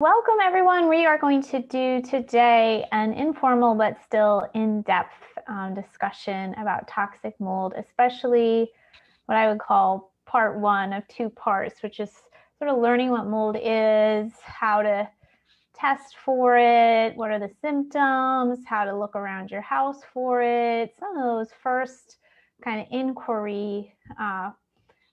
Welcome everyone. We are going to do today an informal but still in-depth discussion about toxic mold, especially what I would call part one of two parts, which is sort of learning what mold is, how to test for it, what are the symptoms, how to look around your house for it, some of those first kind of inquiry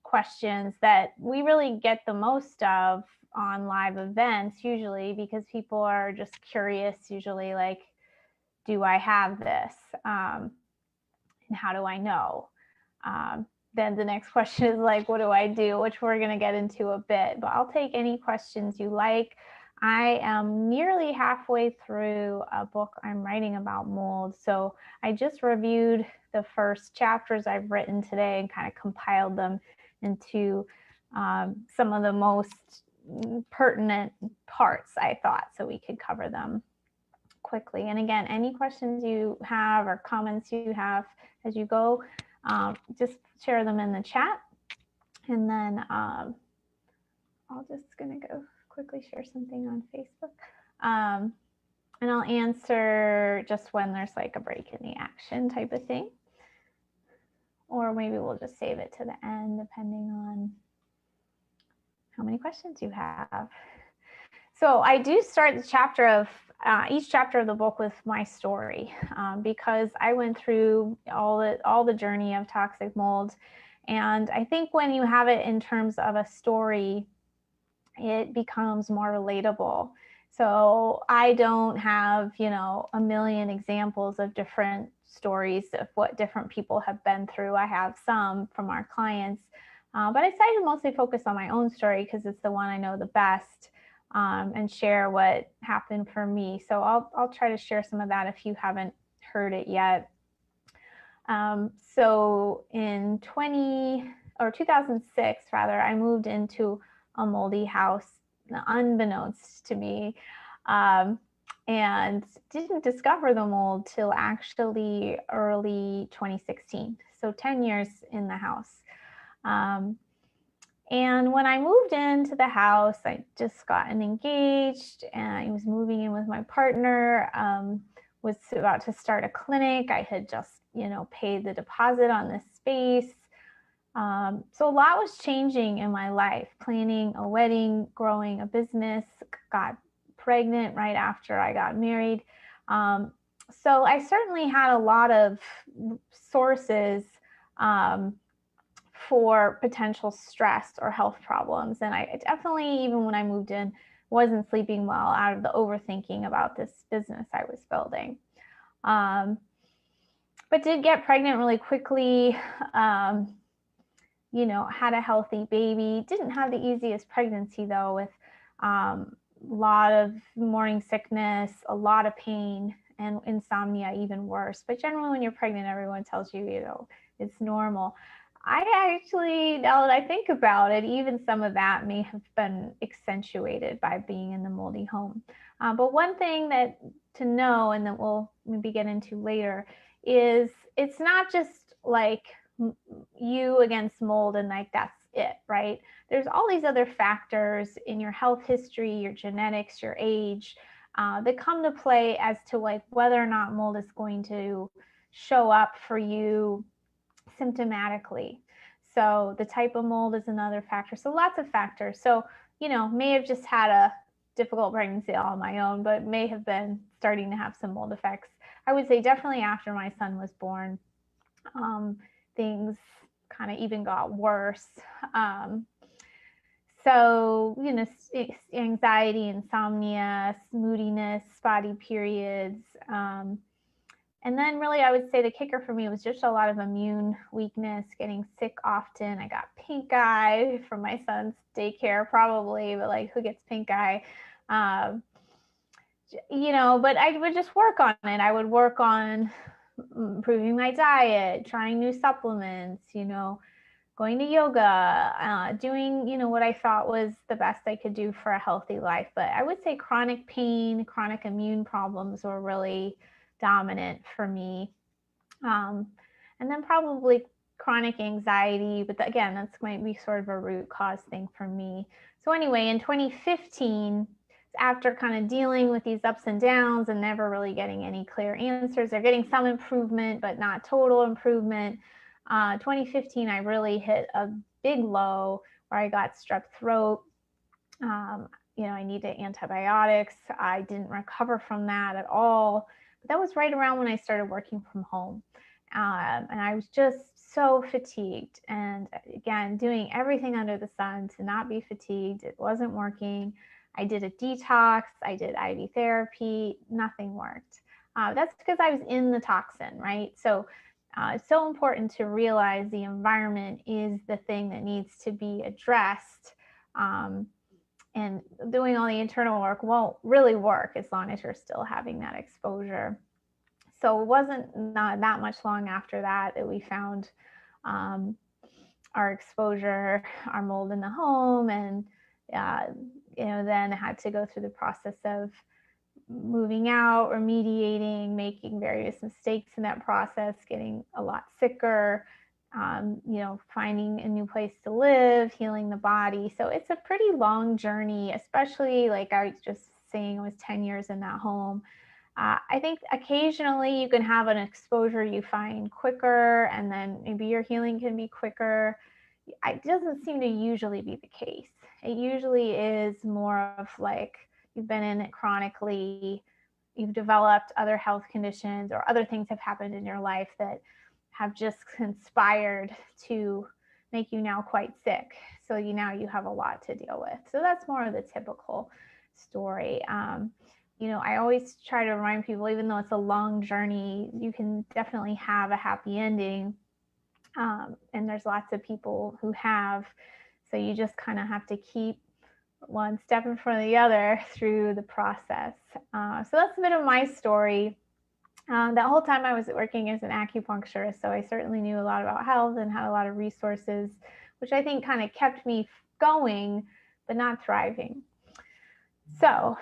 questions that we really get the most of on live events usually, because people are just curious usually, like, do I have this, and how do I know? Then the next question is like, what do I do, which we're going to get into a bit, but I'll take any questions you like. I am nearly halfway through a book I'm writing about mold, so I just reviewed the first chapters I've written today and kind of compiled them into some of the most pertinent parts, I thought, so we could cover them quickly. And again, any questions you have or comments you have as you go, just share them in the chat. And then I'll just gonna go quickly share something on Facebook. And I'll answer just when there's like a break in the action type of thing. Or maybe we'll just save it to the end, depending on how many questions you have. So I do start the chapter of each chapter of the book with my story, because I went through all the journey of toxic mold, and I think when you have it in terms of a story, it becomes more relatable. So I don't have, a million examples of different stories of what different people have been through. I have some from our clients, but I decided to mostly focus on my own story because it's the one I know the best, and share what happened for me. So I'll try to share some of that if you haven't heard it yet. So in 2006, rather, I moved into a moldy house, unbeknownst to me, and didn't discover the mold till actually early 2016. So 10 years in the house. And when I moved into the house, I just gotten engaged and I was moving in with my partner, was about to start a clinic. I had just, paid the deposit on this space. So a lot was changing in my life, planning a wedding, growing a business, got pregnant right after I got married. So I certainly had a lot of sources for potential stress or health problems. And I definitely, even when I moved in, wasn't sleeping well out of the overthinking about this business I was building. But did get pregnant really quickly, had a healthy baby. Didn't have the easiest pregnancy though, with a lot of morning sickness, a lot of pain, and insomnia even worse. But generally when you're pregnant, everyone tells you, it's normal. I actually, now that I think about it, even some of that may have been accentuated by being in the moldy home. But one thing that to know, and that we'll maybe get into later, is it's not just like you against mold and like that's it, right? There's all these other factors in your health history, your genetics, your age, that come to play as to like whether or not mold is going to show up for you symptomatically. So the type of mold is another factor. So lots of factors. So, may have just had a difficult pregnancy all on my own, but may have been starting to have some mold effects. I would say definitely after my son was born, things kind of even got worse. So, anxiety, insomnia, moodiness, spotty periods, and then really, I would say the kicker for me was just a lot of immune weakness, getting sick often. I got pink eye from my son's daycare, probably, but like, who gets pink eye? But I would just work on it. I would work on improving my diet, trying new supplements, going to yoga, doing, what I thought was the best I could do for a healthy life. But I would say chronic pain, chronic immune problems were really dominant for me. And then probably chronic anxiety, but again, that's might be sort of a root cause thing for me. So anyway, in 2015, after kind of dealing with these ups and downs and never really getting any clear answers. They're getting some improvement, but not total improvement. 2015, I really hit a big low where I got strep throat. I needed antibiotics. I didn't recover from that at all. But that was right around when I started working from home. And I was just so fatigued. And again, doing everything under the sun to not be fatigued. It wasn't working. I did a detox. I did IV therapy. Nothing worked. That's because I was in the toxin, right? So it's so important to realize the environment is the thing that needs to be addressed. And doing all the internal work won't really work as long as you're still having that exposure. So it wasn't not that much long after that we found our exposure, our mold in the home, and then had to go through the process of moving out, remediating, making various mistakes in that process, getting a lot sicker, finding a new place to live, healing the body. So it's a pretty long journey, especially like I was just saying, it was 10 years in that home. I think occasionally you can have an exposure you find quicker, and then maybe your healing can be quicker. It doesn't seem to usually be the case. It usually is more of like you've been in it chronically, you've developed other health conditions, or other things have happened in your life that have just conspired to make you now quite sick. So now you have a lot to deal with. So that's more of the typical story. I always try to remind people, even though it's a long journey, you can definitely have a happy ending. And there's lots of people who have. So you just kind of have to keep one step in front of the other through the process. So that's a bit of my story. That whole time I was working as an acupuncturist, so I certainly knew a lot about health and had a lot of resources, which I think kind of kept me going, but not thriving. So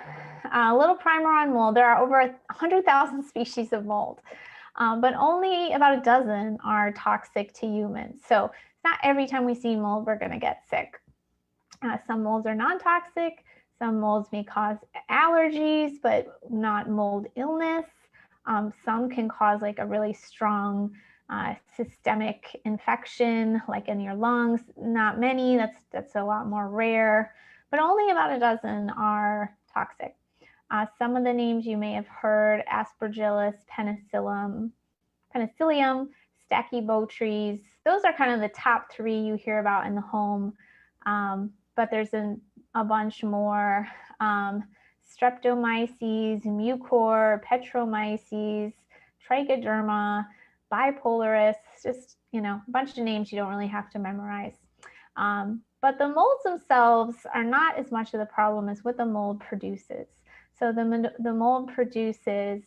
a little primer on mold. There are over 100,000 species of mold, but only about a dozen are toxic to humans. So it's not every time we see mold we're going to get sick. Some molds are non-toxic. Some molds may cause allergies, but not mold illness. Some can cause like a really strong systemic infection, like in your lungs. Not many, that's a lot more rare, but only about a dozen are toxic. Some of the names you may have heard: Aspergillus, Penicillium, Stachybotrys. Those are kind of the top three you hear about in the home, but there's a bunch more. Streptomyces, Mucor, Petromyces, Trichoderma, Bipolaris, just, a bunch of names you don't really have to memorize. But the molds themselves are not as much of the problem as what the mold produces. So the mold produces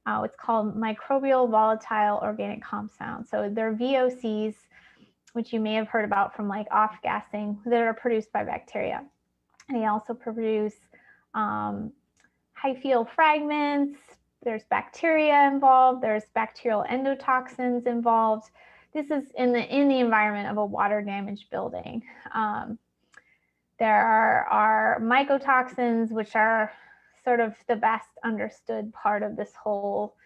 what's called microbial volatile organic compounds. So they're VOCs, which you may have heard about from like off-gassing, that are produced by bacteria. They also produce hyphaeal fragments. There's bacteria involved. There's bacterial endotoxins involved. This is in the environment of a water-damaged building. There are mycotoxins, which are sort of the best understood part of this whole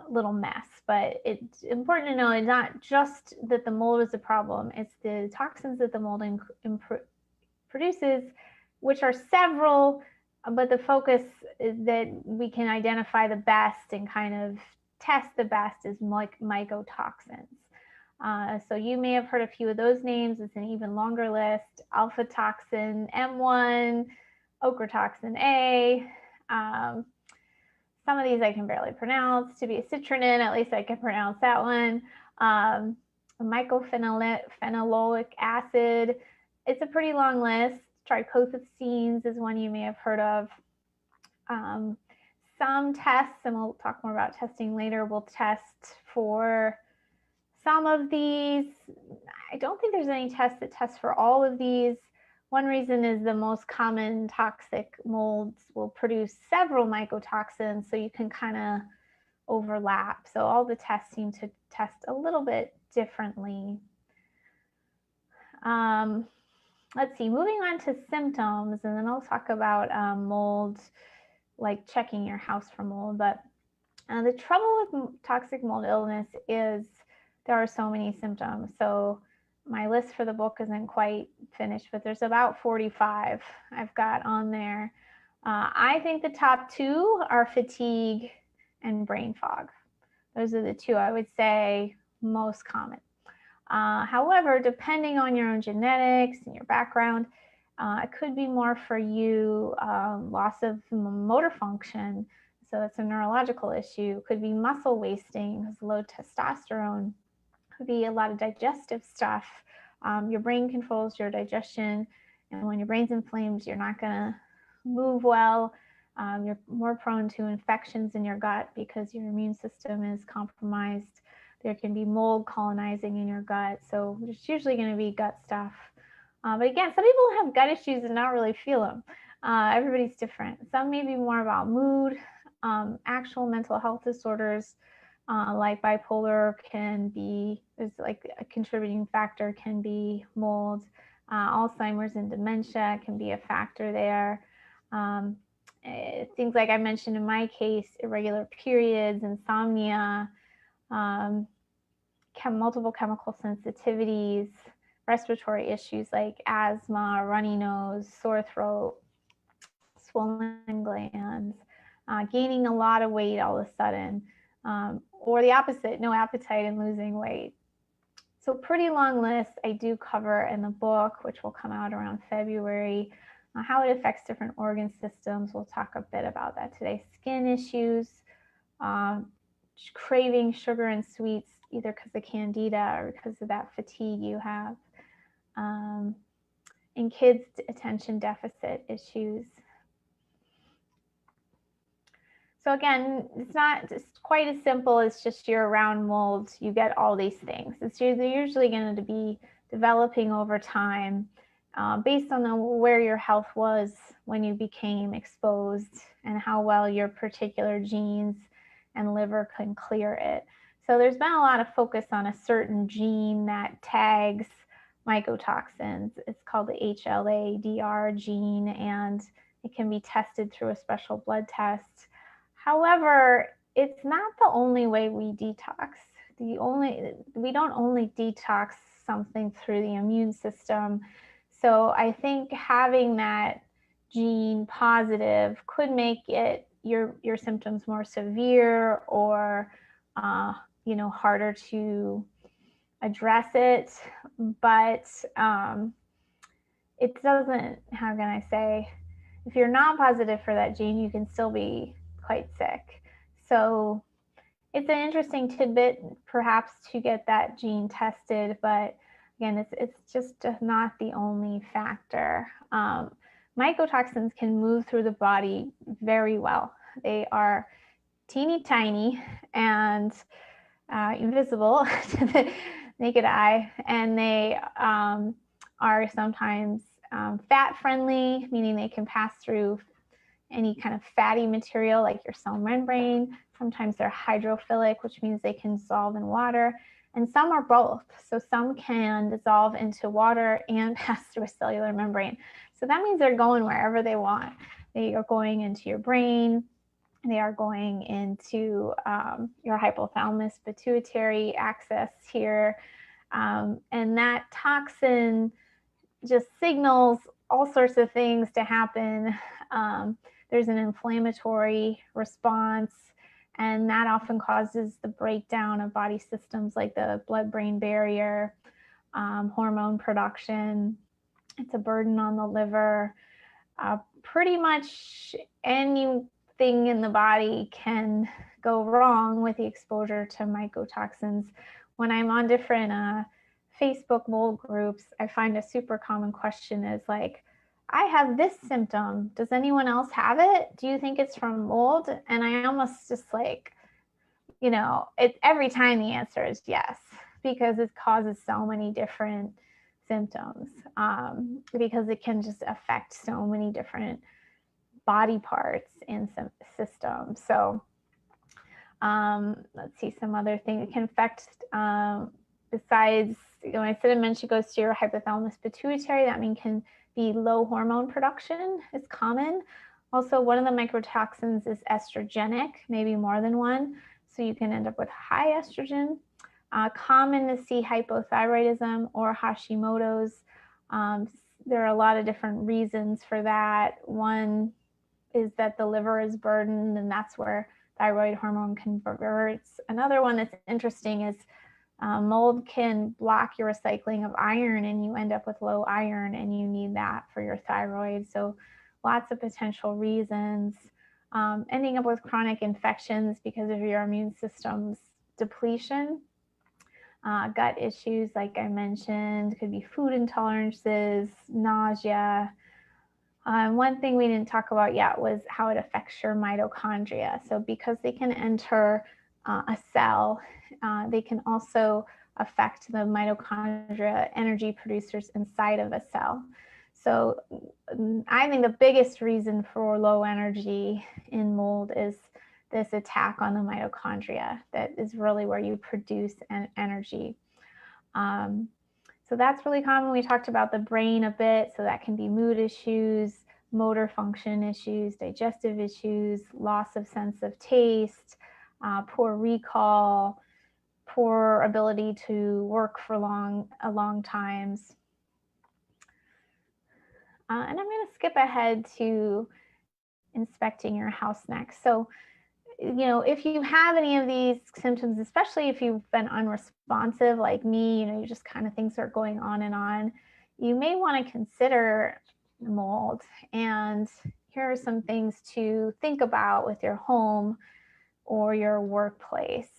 little mess. But it's important to know it's not just that the mold is a problem, it's the toxins that the mold produces, which are several, but the focus is that we can identify the best and kind of test the best is mycotoxins. So you may have heard a few of those names. It's an even longer list: alpha toxin M1, ochratoxin A. Some of these I can barely pronounce. To be a citrinin, at least I can pronounce that one. Mycophenolic acid. It's a pretty long list. Trichothecenes is one you may have heard of. Some tests, and we'll talk more about testing later, will test for some of these. I don't think there's any tests that test for all of these. One reason is the most common toxic molds will produce several mycotoxins, so you can kind of overlap. So all the tests seem to test a little bit differently. let's see, moving on to symptoms, and then I'll talk about mold, like checking your house for mold. But the trouble with toxic mold illness is there are so many symptoms. So my list for the book isn't quite finished, but there's about 45 I've got on there. I think the top two are fatigue and brain fog. Those are the two I would say most common. However, depending on your own genetics and your background, it could be more for you loss of motor function. So that's a neurological issue. It could be muscle wasting because low testosterone. It could be a lot of digestive stuff. Your brain controls your digestion, and when your brain's inflamed, you're not going to move well. You're more prone to infections in your gut because your immune system is compromised. There can be mold colonizing in your gut. So there's usually going to be gut stuff. But again, some people have gut issues and not really feel them. Everybody's different. Some may be more about mood, actual mental health disorders, like bipolar can be, is like a contributing factor, can be mold. Alzheimer's and dementia can be a factor there. Things like I mentioned in my case, irregular periods, insomnia, multiple chemical sensitivities, respiratory issues like asthma, runny nose, sore throat, swollen glands, gaining a lot of weight all of a sudden, or the opposite, no appetite and losing weight. So pretty long list I do cover in the book, which will come out around February, how it affects different organ systems. We'll talk a bit about that today. Skin issues, craving sugar and sweets, either because of candida or because of that fatigue you have. In kids, attention deficit issues. So again, it's not just quite as simple as just you're around mold, you get all these things. They're usually going to be developing over time based on where your health was when you became exposed and how well your particular genes and liver can clear it. So there's been a lot of focus on a certain gene that tags mycotoxins. It's called the HLA-DR gene, and it can be tested through a special blood test. However, it's not the only way we detox. We don't only detox something through the immune system. So I think having that gene positive could make it your symptoms more severe or harder to address it. But it doesn't, how can I say, if you're not positive for that gene, you can still be quite sick. So it's an interesting tidbit perhaps to get that gene tested, but again, it's just not the only factor. Mycotoxins can move through the body very well. They are teeny tiny and invisible to the naked eye, and they are sometimes fat friendly, meaning they can pass through any kind of fatty material like your cell membrane. Sometimes they're hydrophilic, which means they can dissolve in water, and some are both. So some can dissolve into water and pass through a cellular membrane. So that means they're going wherever they want. They are going into your brain. They are going into your hypothalamus pituitary axis here. And that toxin just signals all sorts of things to happen. There's an inflammatory response, and that often causes the breakdown of body systems like the blood-brain barrier, hormone production. It's a burden on the liver. Pretty much anything in the body can go wrong with the exposure to mycotoxins. When I'm on different Facebook mold groups, I find a super common question is like, I have this symptom. Does anyone else have it? Do you think it's from mold? And I almost just like, every time the answer is yes, because it causes so many different symptoms, because it can just affect so many different body parts in some systems. So let's see some other things. It can affect besides, I said I mentioned goes to your hypothalamus pituitary, that means can be low hormone production is common. Also, one of the mycotoxins is estrogenic, maybe more than one. So you can end up with high estrogen. Common to see hypothyroidism or Hashimoto's. There are a lot of different reasons for that. One is that the liver is burdened, and that's where thyroid hormone converts. Another one that's interesting is mold can block your recycling of iron, and you end up with low iron, and you need that for your thyroid. So lots of potential reasons. Ending up with chronic infections because of your immune system's depletion. Gut issues, like I mentioned, could be food intolerances, nausea. One thing we didn't talk about yet was how it affects your mitochondria. So because they can enter a cell, they can also affect the mitochondria energy producers inside of a cell. So I think the biggest reason for low energy in mold is this attack on the mitochondria. That is really where you produce energy. So that's really common. We talked about the brain a bit, so that can be mood issues, motor function issues, digestive issues, loss of sense of taste, poor recall, poor ability to work for long times. And I'm going to skip ahead to inspecting your house next. So, if you have any of these symptoms, especially if you've been unresponsive like me, you just kind of things are going on, you may want to consider mold. And here are some things to think about with your home or your workplace.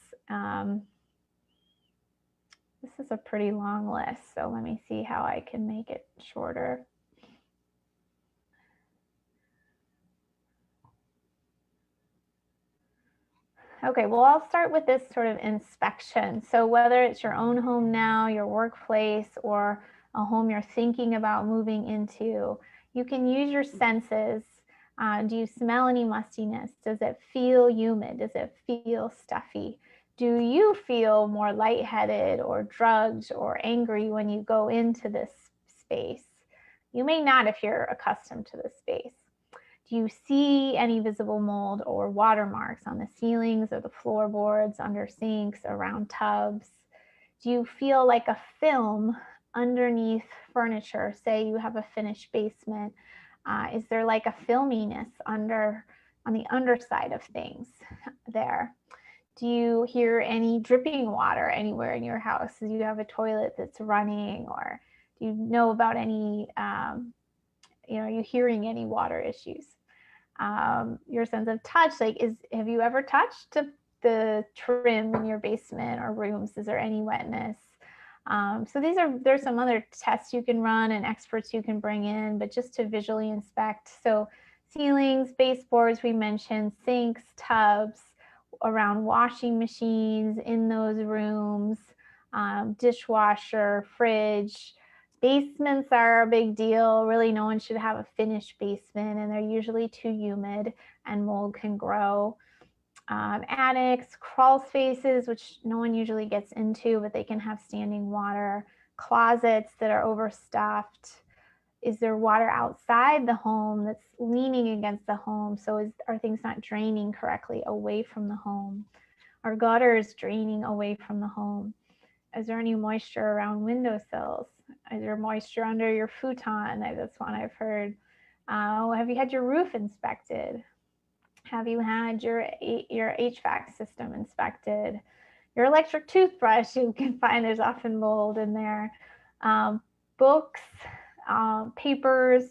This is a pretty long list, so let me see how I can make it shorter. Okay, well, I'll start with this sort of inspection. So whether it's your own home now, your workplace, or a home you're thinking about moving into, you can use your senses. Do you smell any mustiness? Does it feel humid? Does it feel stuffy? Do you feel more lightheaded or drugged or angry when you go into this space? You may not if you're accustomed to this space. Do you see any visible mold or watermarks on the ceilings or the floorboards, under sinks, around tubs? Do you feel like a film underneath furniture? Say you have a finished basement. Is there like a filminess on the underside of things there? Do you hear any dripping water anywhere in your house? Do you have a toilet that's running, or do you know about any, are you hearing any water issues? Your sense of touch, have you ever touched the trim in your basement or rooms? Is there any wetness? So there's some other tests you can run and experts you can bring in, but just to visually inspect. So ceilings, baseboards, we mentioned, sinks, tubs, around washing machines, in those rooms, dishwasher, fridge. Basements are a big deal. Really, no one should have a finished basement, and they're usually too humid and mold can grow. Attics, crawl spaces, which no one usually gets into, but they can have standing water. Closets that are overstuffed. Is there water outside the home that's leaning against the home? So are things not draining correctly away from the home? Are gutters draining away from the home? Is there any moisture around windowsills? Is there moisture under your futon? That's one I've heard. Have you had your roof inspected? Have you had your HVAC system inspected? Your electric toothbrush, you can find there's often mold in there. Books, papers,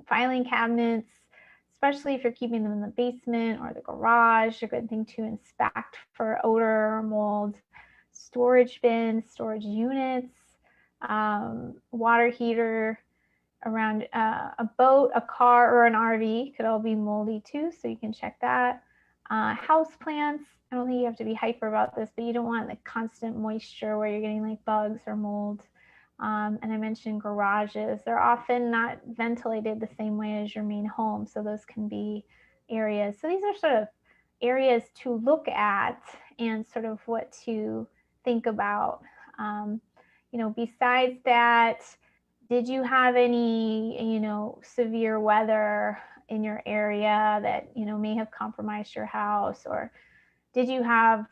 filing cabinets, especially if you're keeping them in the basement or the garage, a good thing to inspect for odor or mold. Storage bins, storage units, water heater, around a boat, a car, or an RV could all be moldy too, so you can check that. House plants, I don't think you have to be hyper about this, but you don't want the constant moisture where you're getting like bugs or mold. And I mentioned garages. They're often not ventilated the same way as your main home, so those can be areas. So these are sort of areas to look at and sort of what to think about You know, besides that, did you have any, you know, severe weather in your area that, you know, may have compromised your house? Or did you have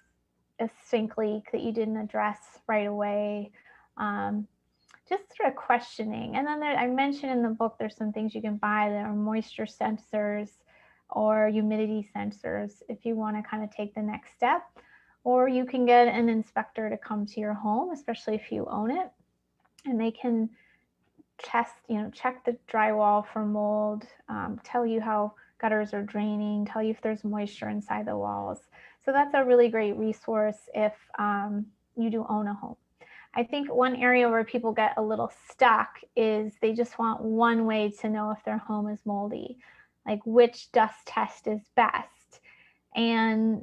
a sink leak that you didn't address right away? Just sort of questioning. And then I mentioned in the book, there's some things you can buy that are moisture sensors or humidity sensors if you want to kind of take the next step. Or you can get an inspector to come to your home, especially if you own it, and they can test, you know, check the drywall for mold, tell you how gutters are draining, tell you if there's moisture inside the walls. So that's a really great resource if you do own a home. I think one area where people get a little stuck is they just want one way to know if their home is moldy, like which dust test is best. And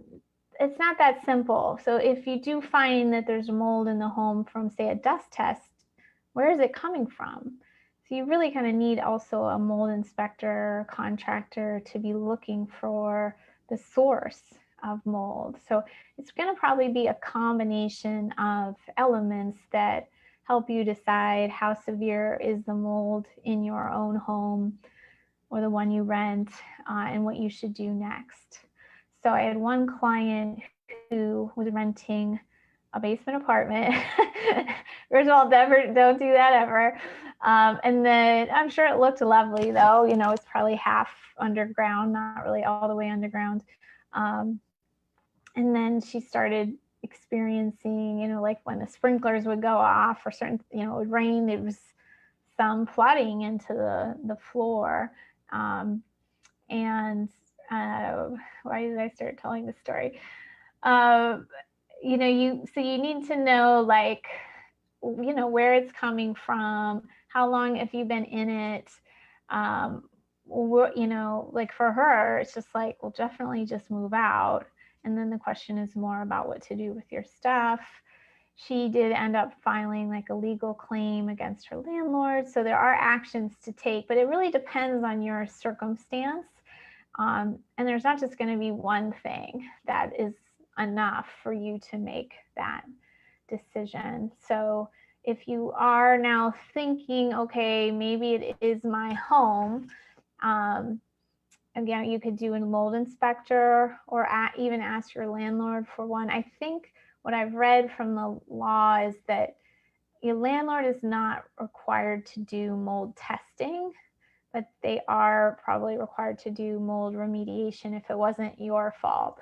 it's not that simple. So if you do find that there's mold in the home from, say, a dust test, where is it coming from? So you really kind of need also a mold inspector, contractor to be looking for the source of mold. So it's going to probably be a combination of elements that help you decide how severe is the mold in your own home or the one you rent, and what you should do next. So I had one client who was renting a basement apartment. First of all, never, don't do that ever. And then I'm sure it looked lovely though, you know, it's probably half underground, not really all the way underground. And then she started experiencing, you know, like when the sprinklers would go off or certain, you know, it would rain, it was some flooding into the floor. Why did I start telling the story? You know, so you need to know, like, you know, where it's coming from, how long have you been in it? You know, like for her, it's just like, well, definitely just move out. And then the question is more about what to do with your stuff. She did end up filing like a legal claim against her landlord. So there are actions to take, but it really depends on your circumstance. And there's not just going to be one thing that is enough for you to make that decision. So if you are now thinking, okay, maybe it is my home, again, you could do a mold inspector or even ask your landlord for one. I think what I've read from the law is that your landlord is not required to do mold testing, but they are probably required to do mold remediation if it wasn't your fault.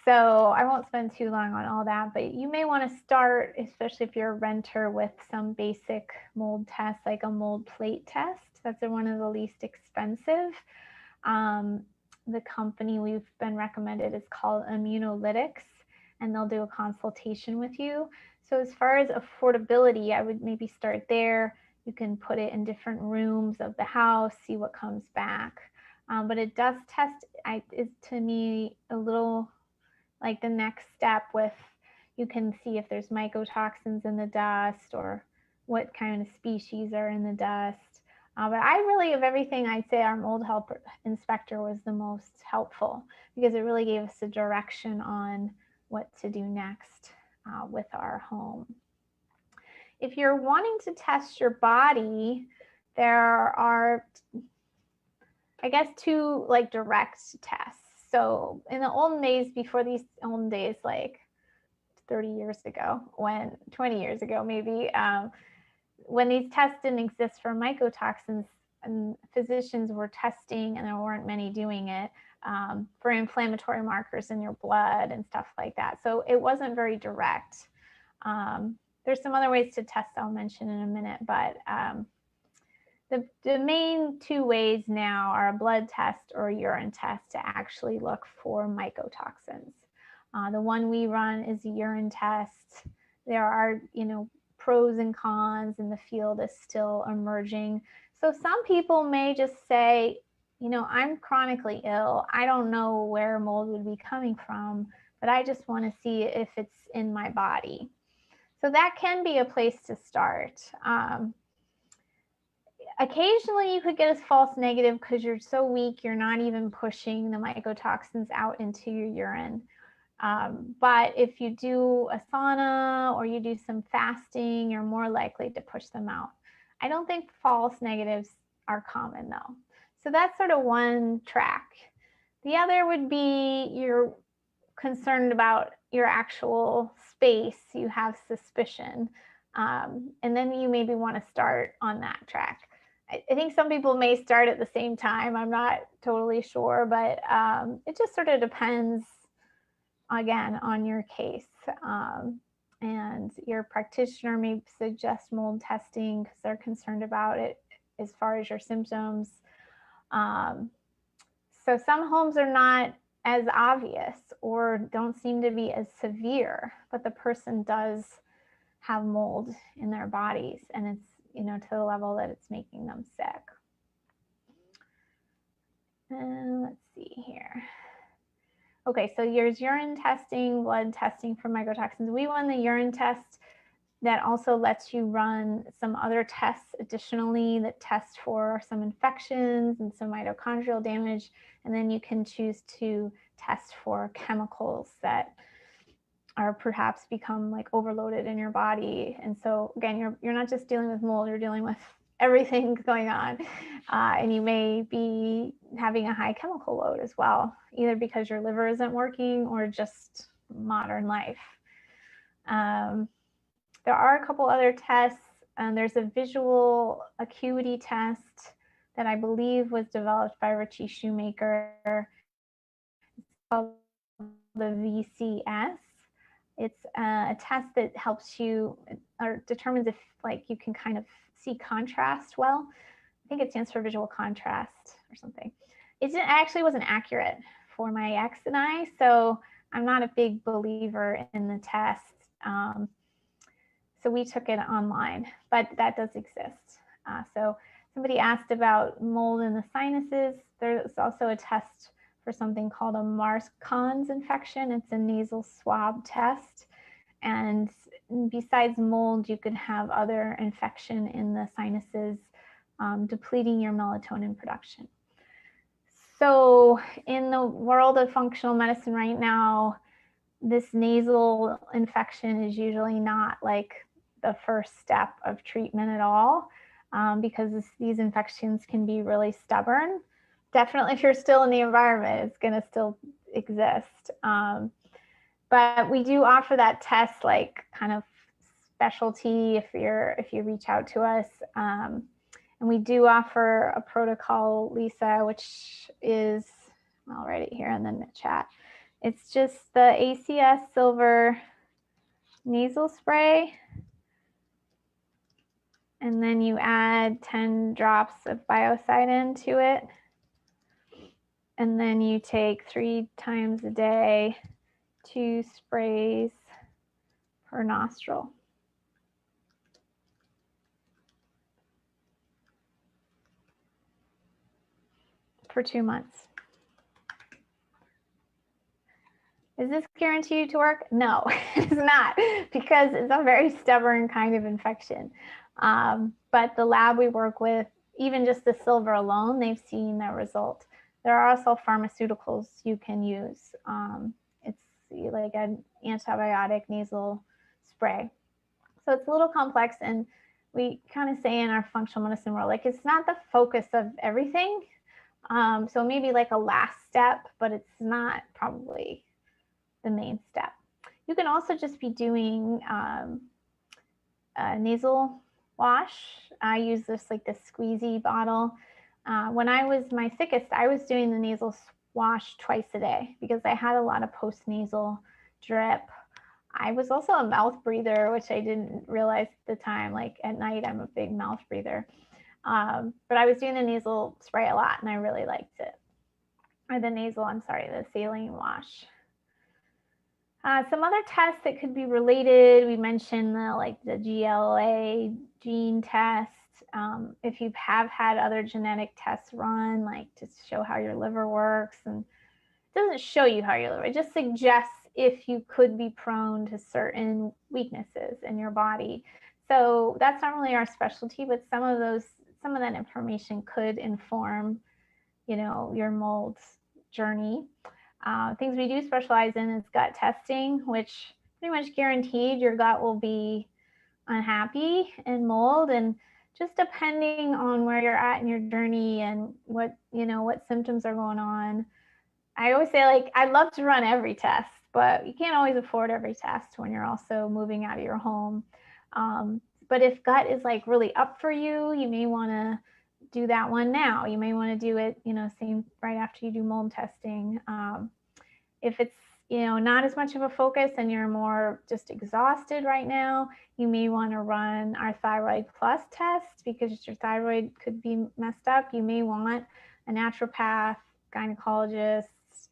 So I won't spend too long on all that, but you may want to start, especially if you're a renter, with some basic mold tests, like a mold plate test. That's one of the least expensive. The company we've been recommended is called Immunolytics, and they'll do a consultation with you. So as far as affordability, I would maybe start there. You can put it in different rooms of the house, see what comes back. But a dust test is, to me, a little like the next step. With, you can see if there's mycotoxins in the dust or what kind of species are in the dust. But I really, of everything, I'd say our mold help inspector was the most helpful because it really gave us a direction on what to do next with our home. If you're wanting to test your body, there are, I guess, two like direct tests. So in the olden days, before these olden days, like 30 years ago, 20 years ago, maybe, when these tests didn't exist for mycotoxins, and physicians were testing, and there weren't many doing it, for inflammatory markers in your blood and stuff like that. So it wasn't very direct. There's some other ways to test I'll mention in a minute, but the main two ways now are a blood test or a urine test to actually look for mycotoxins. The one we run is a urine test. There are, you know, pros and cons, and the field is still emerging. So some people may just say, you know, I'm chronically ill. I don't know where mold would be coming from, but I just want to see if it's in my body. So that can be a place to start. Occasionally you could get a false negative because you're so weak, you're not even pushing the mycotoxins out into your urine. But if you do a sauna or you do some fasting, you're more likely to push them out. I don't think false negatives are common though. So that's sort of one track. The other would be you're concerned about your actual space, you have suspicion. And then you maybe want to start on that track. I think some people may start at the same time. I'm not totally sure, but it just sort of depends, again, on your case. And your practitioner may suggest mold testing because they're concerned about it as far as your symptoms. So some homes are not as obvious or don't seem to be as severe, but the person does have mold in their bodies, and it's, you know, to the level that it's making them sick. Let's see here. Okay, so there's urine testing, blood testing for mycotoxins. We run the urine test that also lets you run some other tests additionally that test for some infections and some mitochondrial damage. And then you can choose to test for chemicals that are perhaps become like overloaded in your body. And so again, you're not just dealing with mold, you're dealing with everything going on. And you may be having a high chemical load as well, either because your liver isn't working or just modern life. There are a couple other tests. There's a visual acuity test that I believe was developed by Richie Shoemaker. It's called the VCS. It's a test that helps you or determines if like you can kind of see contrast well. I think it stands for visual contrast or something. It actually wasn't accurate for my ex and I, so I'm not a big believer in the test. So we took it online, but that does exist. So somebody asked about mold in the sinuses. There's also a test for something called a Marcons infection. It's a nasal swab test. And besides mold, you could have other infection in the sinuses, depleting your melatonin production. So in the world of functional medicine right now, this nasal infection is usually not like the first step of treatment at all, because these infections can be really stubborn. Definitely if you're still in the environment, it's going to still exist. But we do offer that test like kind of specialty if you reach out to us. And we do offer a protocol, Lisa, which is, I'll write it here in the chat. It's just the ACS Silver nasal spray. And then you add 10 drops of biocidin to it. And then you take 3 times a day, 2 sprays per nostril. For 2 months. Is this guaranteed to work? No, it's not, because it's a very stubborn kind of infection. But the lab we work with, even just the silver alone, they've seen the result. There are also pharmaceuticals you can use. It's like an antibiotic nasal spray. So it's a little complex, and we kind of say in our functional medicine world, like it's not the focus of everything. So maybe like a last step, but it's not probably the main step. You can also just be doing a nasal wash. I use this like the squeezy bottle. When I was my sickest, I was doing the nasal wash twice a day because I had a lot of post-nasal drip. I was also a mouth breather, which I didn't realize at the time. Like at night, I'm a big mouth breather. But I was doing the nasal spray a lot and I really liked it. Or the saline wash. Some other tests that could be related, we mentioned the GLA gene test. If you have had other genetic tests run, like to show how your liver works, and it doesn't show you how your liver, it just suggests if you could be prone to certain weaknesses in your body. So that's not really our specialty, but some of that information could inform, your mold journey. Things we do specialize in is gut testing, which pretty much guaranteed your gut will be unhappy and mold, and just depending on where you're at in your journey and what symptoms are going on. I always say, like, I'd love to run every test, but you can't always afford every test when you're also moving out of your home. But if gut is like really up for you, you may want to do that one now. You may want to do it, same right after you do mold testing. If it's, not as much of a focus and you're more just exhausted right now, you may want to run our Thyroid Plus test because your thyroid could be messed up. You may want a naturopath, gynecologist,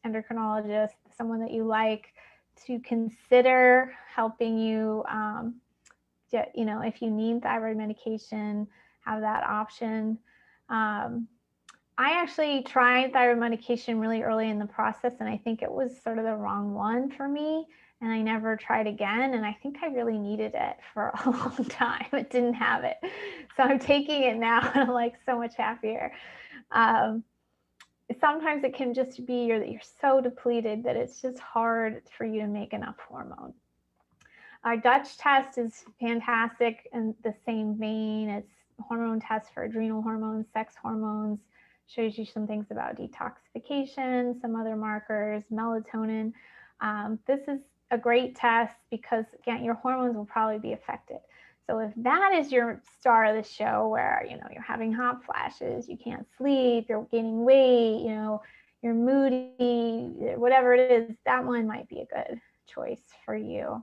endocrinologist, someone that you like to consider helping you, if you need thyroid medication, have that option. I actually tried thyroid medication really early in the process, and I think it was sort of the wrong one for me, and I never tried again, and I think I really needed it for a long time. It didn't have it. So I'm taking it now, and I'm like so much happier. Sometimes it can just be you're so depleted that it's just hard for you to make enough hormone. Our Dutch test is fantastic in the same vein. It's a hormone test for adrenal hormones, sex hormones, shows you some things about detoxification, some other markers, melatonin. This is a great test because, again, your hormones will probably be affected. So if that is your star of the show where, you're having hot flashes, you can't sleep, you're gaining weight, you're moody, whatever it is, that one might be a good choice for you.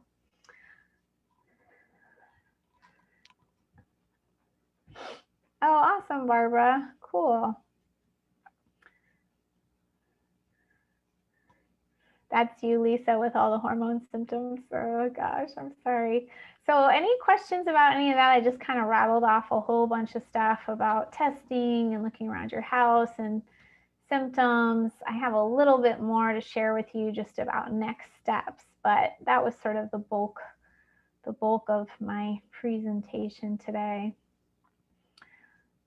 Oh, awesome, Barbara. Cool. That's you, Lisa, with all the hormone symptoms. Oh gosh, I'm sorry. So any questions about any of that? I just kind of rattled off a whole bunch of stuff about testing and looking around your house and symptoms. I have a little bit more to share with you just about next steps, but that was sort of the bulk of my presentation today.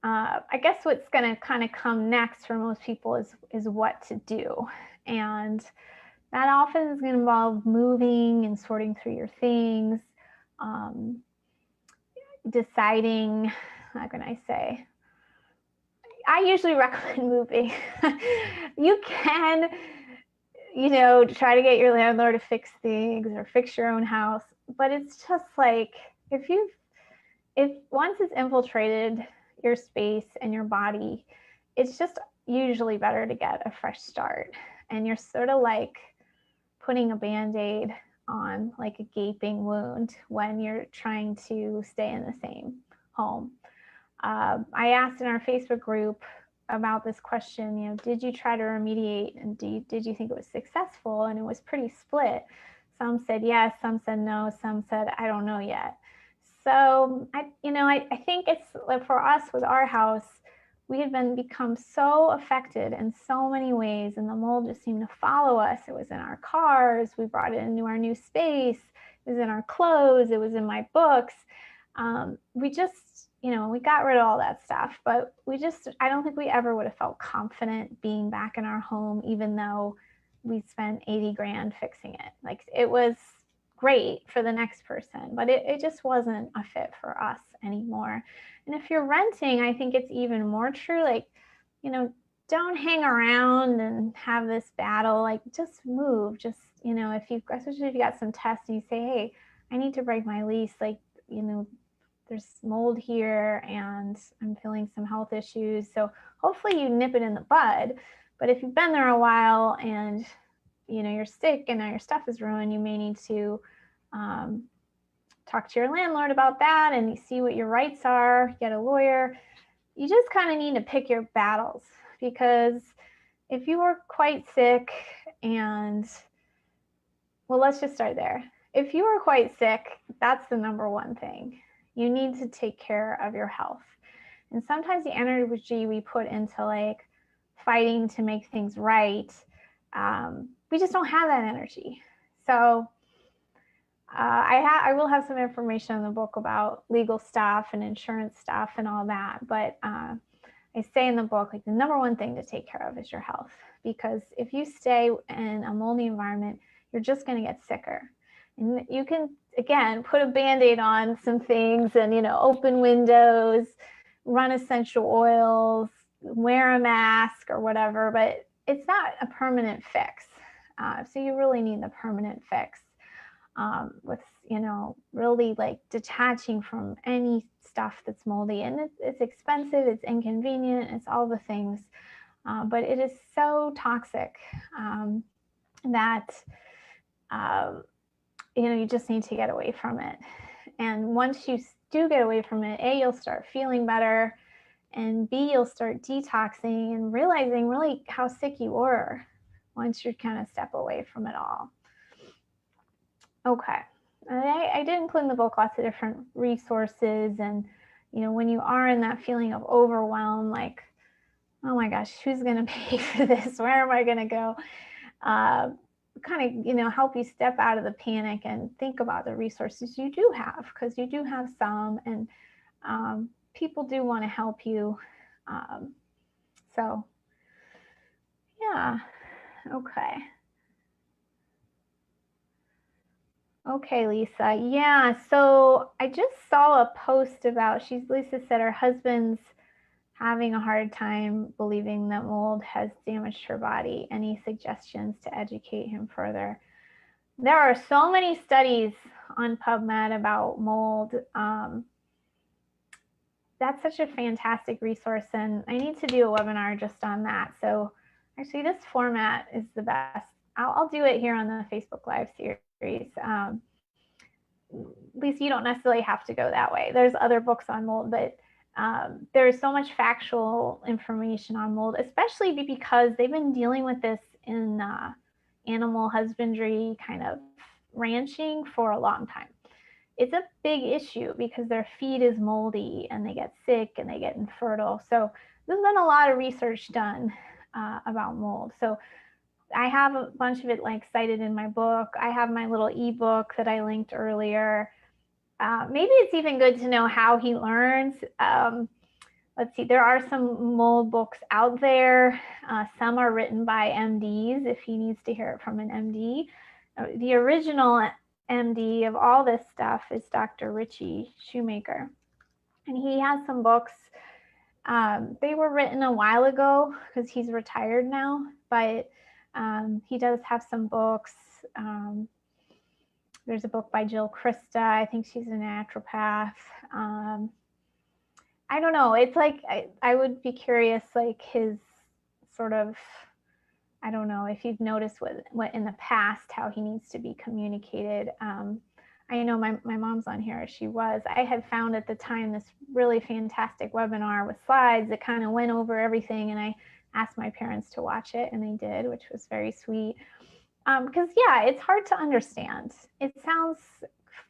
I guess what's going to kind of come next for most people is what to do. And that often is going to involve moving and sorting through your things, deciding, how can I say? I usually recommend moving. You can, try to get your landlord to fix things or fix your own house, but it's just like, if once it's infiltrated your space and your body, it's just usually better to get a fresh start. And you're sort of like putting a Band-Aid on like a gaping wound when you're trying to stay in the same home. I asked in our Facebook group about this question, did you try to remediate, and did you think it was successful? And it was pretty split. Some said yes, some said no, some said I don't know yet. So I think it's like for us with our house, we had become so affected in so many ways, and the mold just seemed to follow us. It was in our cars. We brought it into our new space. It was in our clothes. It was in my books. We just, we got rid of all that stuff, but I don't think we ever would have felt confident being back in our home, even though we spent 80 grand fixing it. Like, it was great for the next person, but it just wasn't a fit for us anymore. And if you're renting, I think it's even more true. Like, don't hang around and have this battle. Like, just move. Just, especially if you got some tests and you say, hey, I need to break my lease. Like, there's mold here and I'm feeling some health issues. So hopefully you nip it in the bud. But if you've been there a while and you're sick and now your stuff is ruined, you may need to talk to your landlord about that and see what your rights are, get a lawyer. You just kind of need to pick your battles, because if you were quite sick and, well, let's just start there. If you were quite sick, that's the number one thing. You need to take care of your health. And sometimes the energy we put into like fighting to make things right, we just don't have that energy. So I will have some information in the book about legal stuff and insurance stuff and all that. But I say in the book, like, the number one thing to take care of is your health, because if you stay in a moldy environment, you're just going to get sicker. And you can, again, put a Band-Aid on some things and, you know, open windows, run essential oils, wear a mask or whatever, but it's not a permanent fix. So you really need the permanent fix with, you know, really like detaching from any stuff that's moldy. And it's expensive, it's inconvenient, it's all the things, but it is so toxic that you know, you just need to get away from it. And once you do get away from it, A, you'll start feeling better, and B, you'll start detoxing and realizing really how sick you were once you kind of step away from it all. Okay, and I did include in the book lots of different resources, and you know, when you are in that feeling of overwhelm, like, oh my gosh, who's going to pay for this? Where am I going to go? Kind of, you know, help you step out of the panic and think about the resources you do have, because you do have some, and people do want to help you. So yeah, okay. Okay, Lisa. Yeah, so I just saw a post about, Lisa said her husband's having a hard time believing that mold has damaged her body. Any suggestions to educate him further? There are so many studies on PubMed about mold. That's such a fantastic resource, and I need to do a webinar just on that. So actually this format is the best. I'll do it here on the Facebook Live series. Lisa, you don't necessarily have to go that way. There's other books on mold, but there is so much factual information on mold, especially because they've been dealing with this in animal husbandry, kind of ranching, for a long time. It's a big issue because their feed is moldy and they get sick and they get infertile. So there's been a lot of research done about mold. So I have a bunch of it like cited in my book. I have my little ebook that I linked earlier. Maybe it's even good to know how he learns. Let's see, there are some mold books out there. Some are written by MDs if he needs to hear it from an MD. The original MD of all this stuff is Dr. Richie Shoemaker. And he has some books. They were written a while ago because he's retired now, but he does have some books. There's a book by Jill Krista. I think she's a naturopath. I don't know. It's like, I would be curious, like his sort of, I don't know if you've noticed what in the past, how he needs to be communicated. I know my mom's on here. I had found at the time this really fantastic webinar with slides that kind of went over everything. And I asked my parents to watch it, and they did, which was very sweet. Because yeah, it's hard to understand. It sounds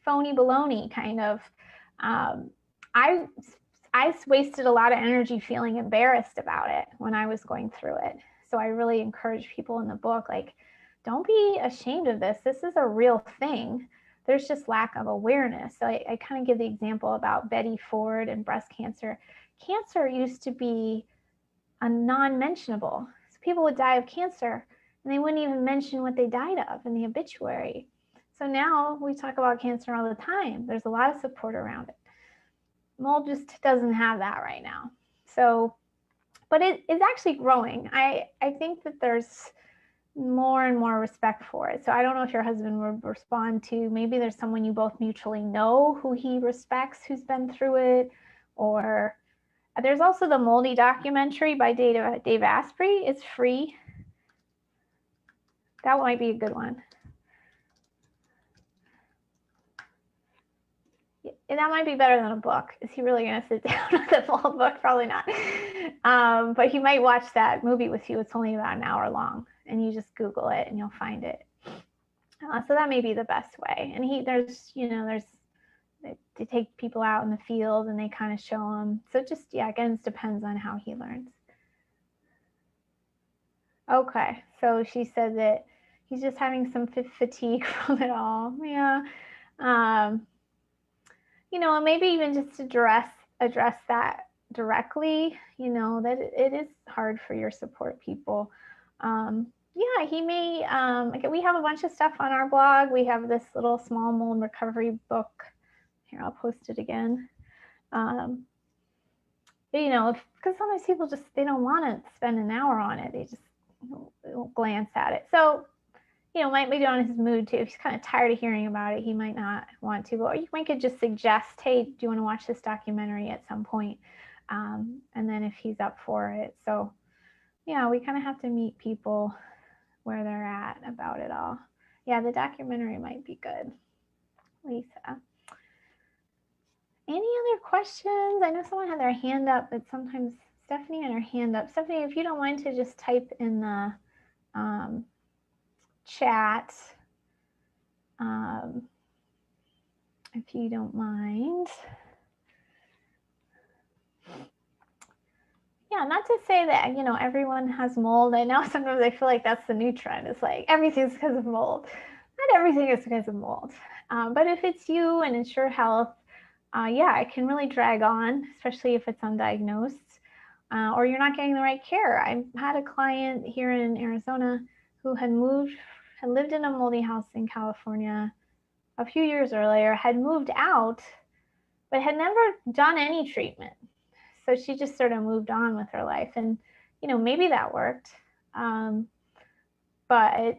phony baloney, kind of. I wasted a lot of energy feeling embarrassed about it when I was going through it. So I really encourage people in the book, like, don't be ashamed of this. This is a real thing. There's just lack of awareness. So I kind of give the example about Betty Ford and breast cancer. Cancer used to be a non-mentionable. So people would die of cancer and they wouldn't even mention what they died of in the obituary. So now we talk about cancer all the time. There's a lot of support around it. Mold just doesn't have that right now. So, but it is actually growing. I think that there's more and more respect for it. So I don't know if your husband would respond to, maybe there's someone you both mutually know who he respects, who's been through it. Or there's also the Moldy documentary by Dave Asprey. It's free. That might be a good one. And that might be better than a book. Is he really going to sit down with a full book? Probably not. But he might watch that movie with you. It's only about an hour long, and you just Google it and you'll find it. So that may be the best way. And they take people out in the field and they kind of show them. So just, yeah, again, it depends on how he learns. Okay, so she said that he's just having some fatigue from it all. Yeah. And maybe even just address that directly, that it is hard for your support people. Yeah, he may, we have a bunch of stuff on our blog. We have this little small mold recovery book. Here, I'll post it again. You know, because sometimes people just, they don't want to spend an hour on it. They just don't glance at it. So, you know, might be on his mood too. If he's kind of tired of hearing about it, he might not want to. Or you might could just suggest, hey, do you want to watch this documentary at some point? And then if he's up for it. So, yeah, we kind of have to meet people where they're at about it all. Yeah, the documentary might be good. Lisa. Any other questions? I know someone had their hand up, but sometimes Stephanie had her hand up. Stephanie, if you don't mind to just type in the chat, if you don't mind. Yeah, not to say that, you know, everyone has mold. I know sometimes I feel like that's the new trend. It's like everything's because of mold. Not everything is because of mold. But if it's you and it's your health, yeah, it can really drag on, especially if it's undiagnosed or you're not getting the right care. I had a client here in Arizona who had lived in a moldy house in California a few years earlier, had moved out, but had never done any treatment. So she just sort of moved on with her life. And, you know, maybe that worked. But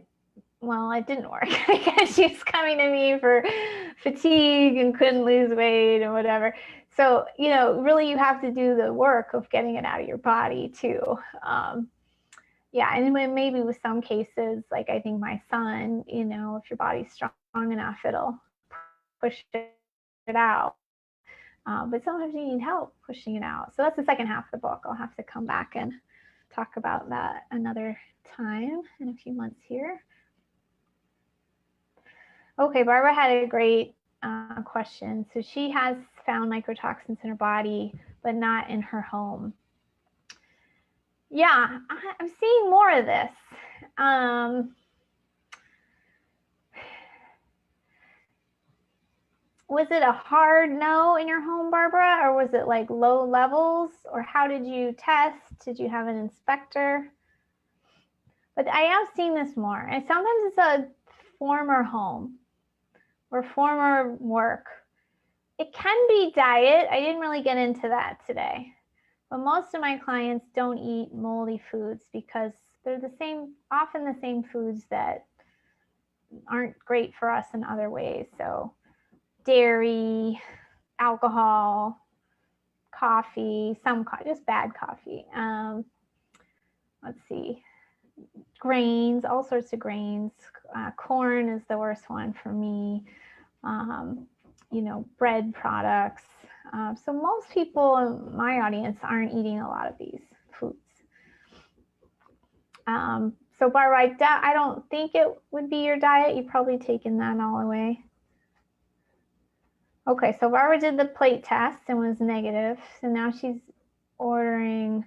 well, it didn't work because she was coming to me for fatigue and couldn't lose weight and whatever. So, you know, really you have to do the work of getting it out of your body too. Yeah, and maybe with some cases, like I think my son, you know, if your body's strong enough, it'll push it out. But sometimes you need help pushing it out. So that's the second half of the book. I'll have to come back and talk about that another time in a few months here. Okay, Barbara had a great question. So she has found mycotoxins in her body, but not in her home. Yeah, I'm seeing more of this. Was it a hard no in your home, Barbara, or was it like low levels? Or how did you test? Did you have an inspector? But I am seeing this more. And sometimes it's a former home or former work. It can be diet. I didn't really get into that today. But most of my clients don't eat moldy foods because they're often the same foods that aren't great for us in other ways. So dairy, alcohol, coffee, just bad coffee. Let's see, grains, all sorts of grains. Corn is the worst one for me. You know, bread products. So most people in my audience aren't eating a lot of these foods. So Barbara, I don't think it would be your diet. You've probably taken that all away. Okay, so Barbara did the plate test and was negative. So now she's ordering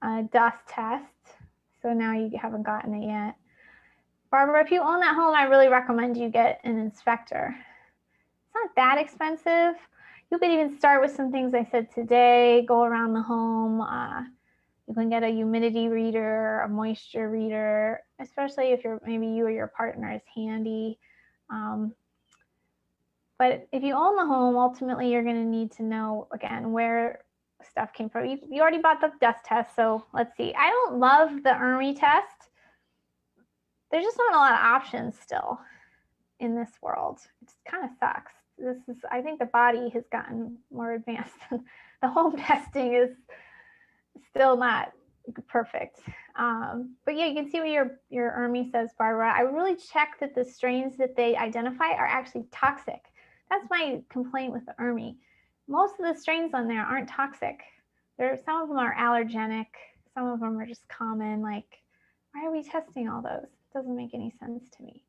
a dust test. So now you haven't gotten it yet. Barbara, if you own that home, I really recommend you get an inspector. It's not that expensive. You could even start with some things I said today, go around the home. You can get a humidity reader, a moisture reader, especially if maybe you or your partner is handy. But if you own the home, ultimately you're going to need to know, again, where stuff came from. You already bought the dust test, so let's see. I don't love the ERMI test. There's just not a lot of options still in this world. It kind of sucks. I think the body has gotten more advanced. The home testing is still not perfect. But yeah, you can see what your ERMI says, Barbara. I really check that the strains that they identify are actually toxic. That's my complaint with the ERMI. Most of the strains on there aren't toxic. Some of them are allergenic. Some of them are just common. Like, why are we testing all those? It doesn't make any sense to me.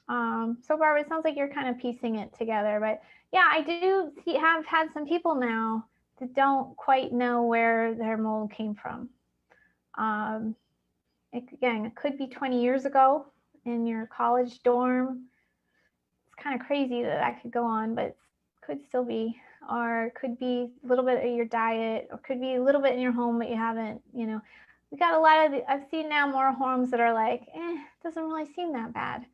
So Barbara, it sounds like you're kind of piecing it together. But yeah, I do have had some people now that don't quite know where their mold came from. Again, it could be 20 years ago in your college dorm. It's kind of crazy that could go on, but it could still be. Or it could be a little bit of your diet, or could be a little bit in your home, but you haven't, you know. We got a lot of, I've seen now more homes that are like, doesn't really seem that bad.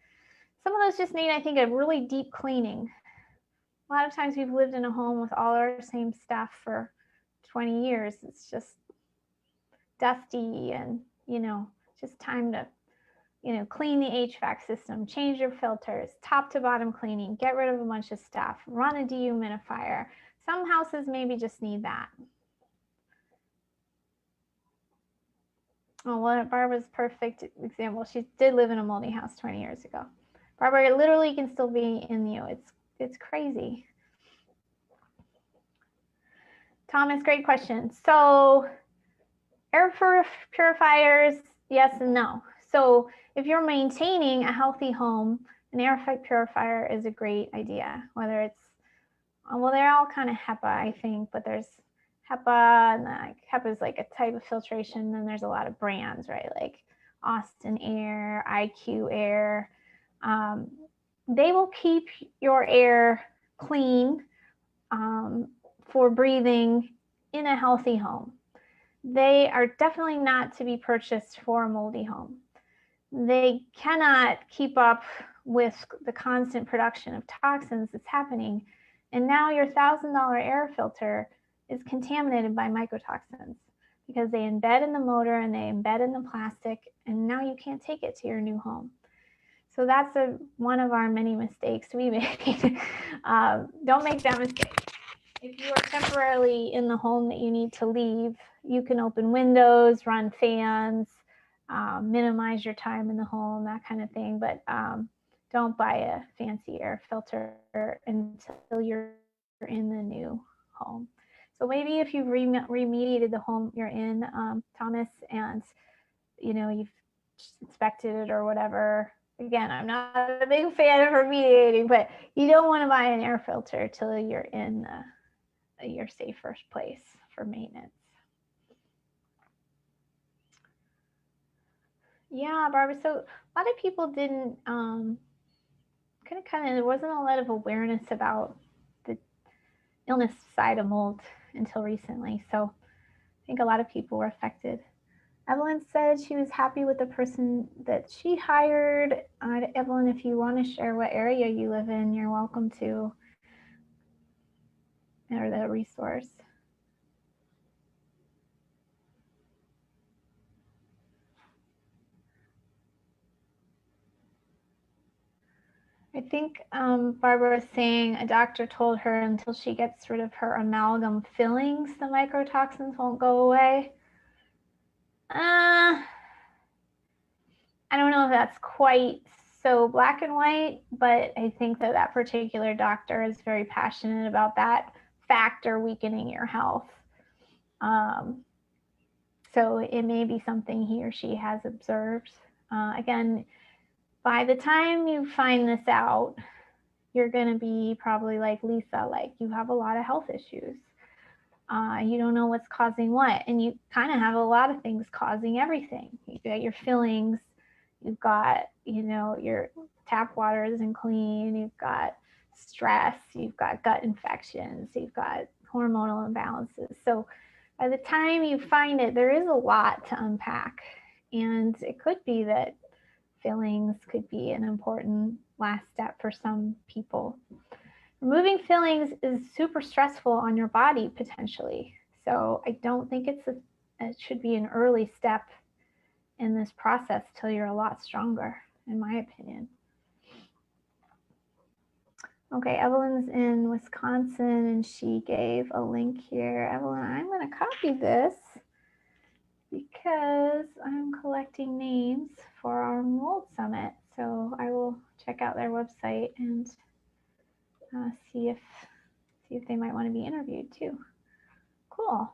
Some of those just need, I think, a really deep cleaning. A lot of times we've lived in a home with all our same stuff for 20 years. It's just dusty and, you know, just time to, you know, clean the HVAC system, change your filters, top to bottom cleaning, get rid of a bunch of stuff, run a dehumidifier. Some houses maybe just need that. Oh, well, Barbara's perfect example. She did live in a moldy house 20 years ago. Barbara literally can still be in you. It's crazy. Thomas, great question. So air purifiers, yes and no. So if you're maintaining a healthy home, an air purifier is a great idea. Whether it's, well, they're all kind of HEPA, I think, but there's HEPA, and HEPA is like a type of filtration. Then there's a lot of brands, right? Like Austin Air, IQ Air. They will keep your air clean for breathing in a healthy home. They are definitely not to be purchased for a moldy home. They cannot keep up with the constant production of toxins that's happening. And now your $1,000 air filter is contaminated by mycotoxins because they embed in the motor and they embed in the plastic, and now you can't take it to your new home. So that's one of our many mistakes we made. Don't make that mistake. If you are temporarily in the home that you need to leave, you can open windows, run fans, minimize your time in the home, that kind of thing. But don't buy a fancy air filter until you're in the new home. So maybe if you've remediated the home you're in, Thomas, and you know you've inspected it or whatever. Again, I'm not a big fan of remediating, but you don't want to buy an air filter till you're in your safer place for maintenance. Yeah, Barbara. So a lot of people didn't there wasn't a lot of awareness about the illness side of mold until recently. So I think a lot of people were affected. Evelyn said she was happy with the person that she hired. Evelyn, if you want to share what area you live in, you're welcome to, or the resource. I think Barbara is saying a doctor told her until she gets rid of her amalgam fillings, the mycotoxins won't go away. I don't know if that's quite so black and white, but I think that that particular doctor is very passionate about that factor weakening your health. So it may be something he or she has observed. Again, by the time you find this out, you're going to be probably like Lisa, like you have a lot of health issues. You don't know what's causing what, and you kind of have a lot of things causing everything. You got your fillings, you've got, you know, your tap water isn't clean, you've got stress, you've got gut infections, you've got hormonal imbalances. So by the time you find it, there is a lot to unpack, and it could be that fillings could be an important last step for some people. Removing fillings is super stressful on your body potentially. So I don't think it should be an early step in this process till you're a lot stronger, in my opinion. Okay, Evelyn's in Wisconsin and she gave a link here. Evelyn, I'm going to copy this because I'm collecting names for our mold summit. So I will check out their website and see if they might want to be interviewed too. Cool.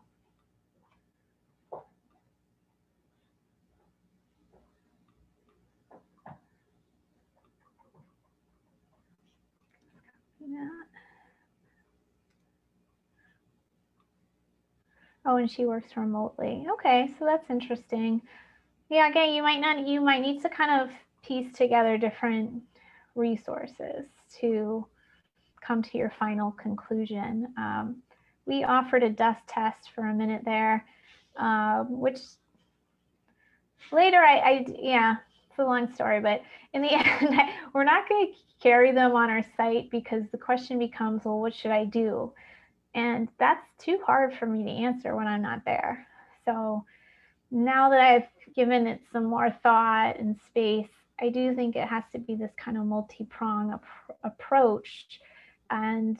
That. Oh, and she works remotely. Okay, so that's interesting. Yeah, again, you might need to kind of piece together different resources to come to your final conclusion. We offered a dust test for a minute there, which later, yeah, it's a long story, but in the end, we're not going to carry them on our site because the question becomes, well, what should I do? And that's too hard for me to answer when I'm not there. So now that I've given it some more thought and space, I do think it has to be this kind of multi-prong approach. And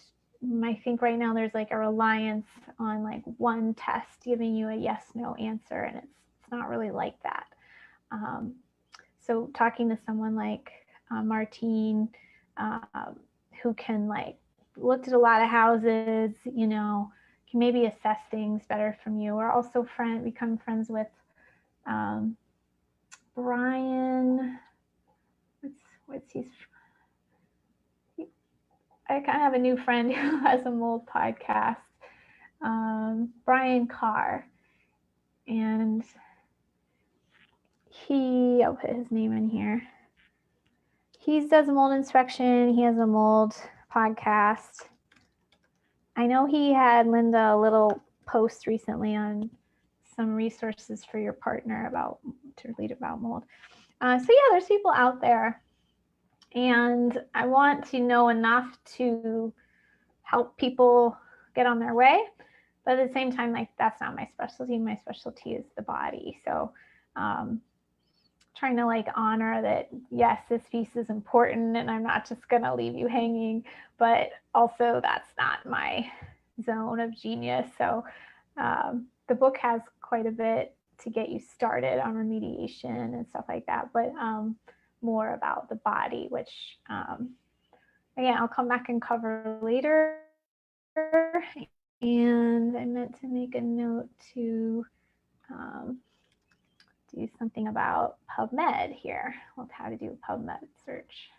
I think right now there's like a reliance on like one test giving you a yes, no answer. And it's not really like that. So talking to someone like Martine, who can like looked at a lot of houses, you know, can maybe assess things better from you. We're also become friends with Brian. What's his? I kind of have a new friend who has a mold podcast, Brian Carr, and I'll put his name in here. He does mold inspection. He has a mold podcast. I know he had Linda a little post recently on some resources for your partner to read about mold. So yeah, there's people out there, and I want to know enough to help people get on their way, but at the same time, like that's not my specialty. My specialty is the body. So trying to like honor that, yes, this piece is important and I'm not just gonna leave you hanging, but also that's not my zone of genius. So the book has quite a bit to get you started on remediation and stuff like that, but more about the body, which again, I'll come back and cover later. And I meant to make a note to do something about PubMed here. Well, how to do a PubMed search.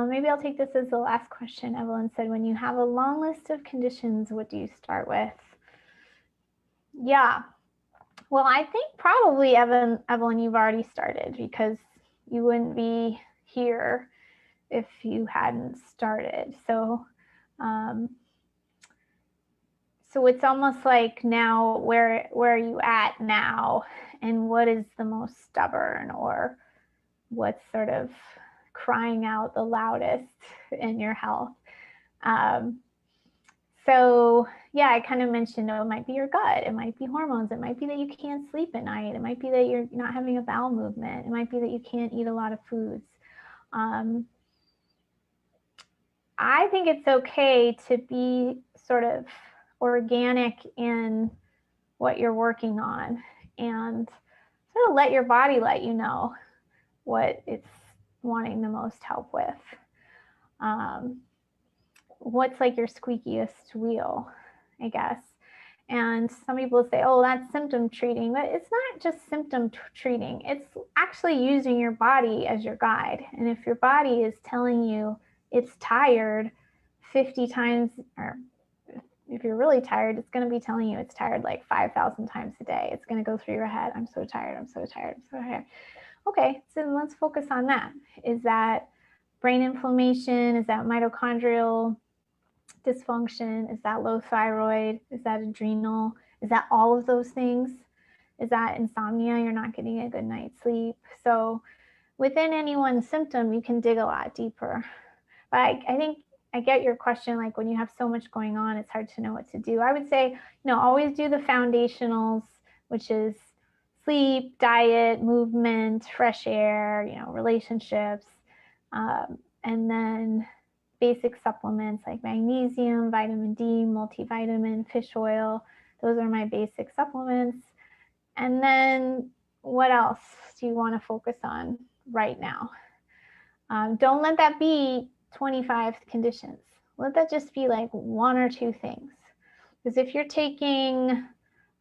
Maybe I'll take this as the last question. Evelyn said, when you have a long list of conditions, what do you start with? Yeah, well, I think probably, Evelyn, you've already started because you wouldn't be here if you hadn't started. So it's almost like now, where are you at now, and what is the most stubborn, or what's sort of crying out the loudest in your health? So yeah, I kind of mentioned, it might be your gut, it might be hormones, it might be that you can't sleep at night, it might be that you're not having a bowel movement, it might be that you can't eat a lot of foods. I think it's okay to be sort of organic in what you're working on and sort of let your body let you know what it's wanting the most help with. What's like your squeakiest wheel, I guess. And some people say, oh, that's symptom treating, but it's not just symptom treating. It's actually using your body as your guide. And if your body is telling you it's tired 50 times, or if you're really tired, it's going to be telling you it's tired like 5,000 times a day. It's going to go through your head. I'm so tired. I'm so tired. I'm so tired. Okay, so let's focus on that. Is that brain inflammation? Is that mitochondrial dysfunction? Is that low thyroid? Is that adrenal? Is that all of those things? Is that insomnia? You're not getting a good night's sleep. So within any one symptom, you can dig a lot deeper. But I think I get your question, like when you have so much going on, it's hard to know what to do. I would say, always do the foundationals, which is sleep, diet, movement, fresh air, relationships, and then basic supplements like magnesium, vitamin D, multivitamin, fish oil. Those are my basic supplements. And then what else do you want to focus on right now? Don't let that be 25 conditions. Let that just be like one or two things. Because if you're taking,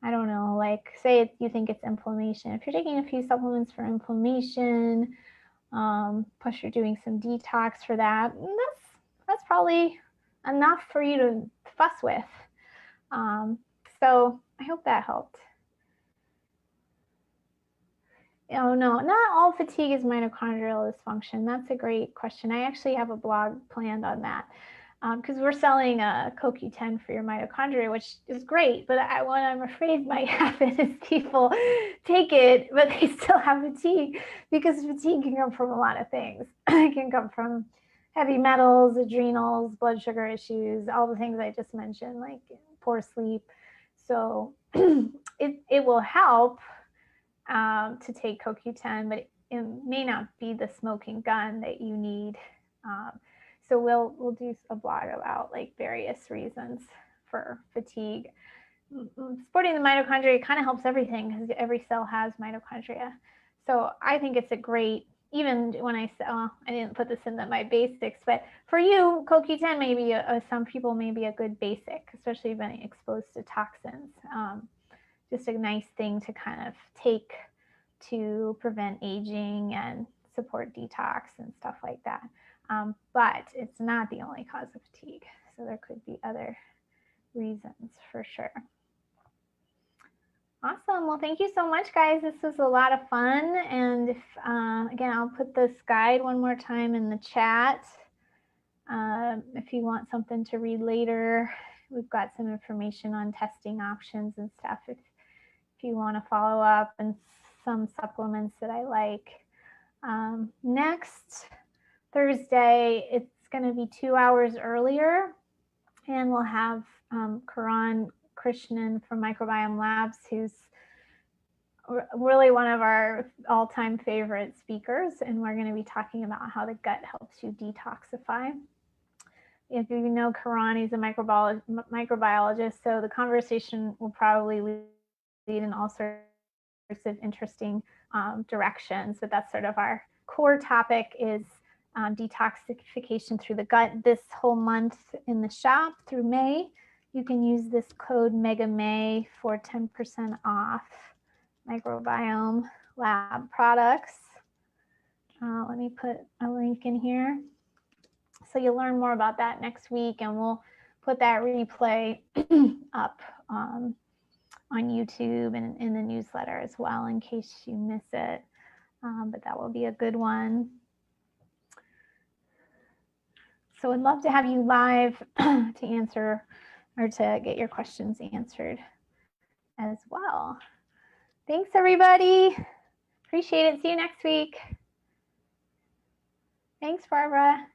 I don't know, like say you think it's inflammation. If you're taking a few supplements for inflammation, plus you're doing some detox for that, that's probably enough for you to fuss with. So I hope that helped. Oh no, not all fatigue is mitochondrial dysfunction. That's a great question. I actually have a blog planned on that because we're selling a CoQ10 for your mitochondria, which is great. But what I'm afraid might happen is people take it, but they still have fatigue, because fatigue can come from a lot of things. It can come from heavy metals, adrenals, blood sugar issues, all the things I just mentioned, like poor sleep. So it will help to take CoQ10, but it may not be the smoking gun that you need. So we'll do a blog about like various reasons for fatigue. Supporting the mitochondria kind of helps everything, because every cell has mitochondria. So I think it's a great, even when I didn't put this in my basics, but for you, CoQ10 maybe some people may be a good basic, especially when exposed to toxins. Just a nice thing to kind of take to prevent aging and support detox and stuff like that. But it's not the only cause of fatigue. So there could be other reasons for sure. Awesome. Well, thank you so much, guys. This was a lot of fun. And if, again, I'll put this guide one more time in the chat. If you want something to read later, we've got some information on testing options and stuff if you want to follow up, and some supplements that I like. Next Thursday, it's going to be 2 hours earlier, and we'll have Karan Krishnan from Microbiome Labs, who's really one of our all-time favorite speakers, and we're going to be talking about how the gut helps you detoxify. If you know Karan, he's a microbiologist, so the conversation will probably lead in all sorts of interesting directions, but that's sort of our core topic is detoxification through the gut. This whole month in the shop through May, you can use this code MEGAMAY for 10% off Microbiome Lab products. Let me put a link in here. So you'll learn more about that next week, and we'll put that replay up on YouTube and in the newsletter as well, in case you miss it. But that will be a good one. So I'd love to have you live to answer or to get your questions answered as well. Thanks, everybody. Appreciate it. See you next week. Thanks, Barbara.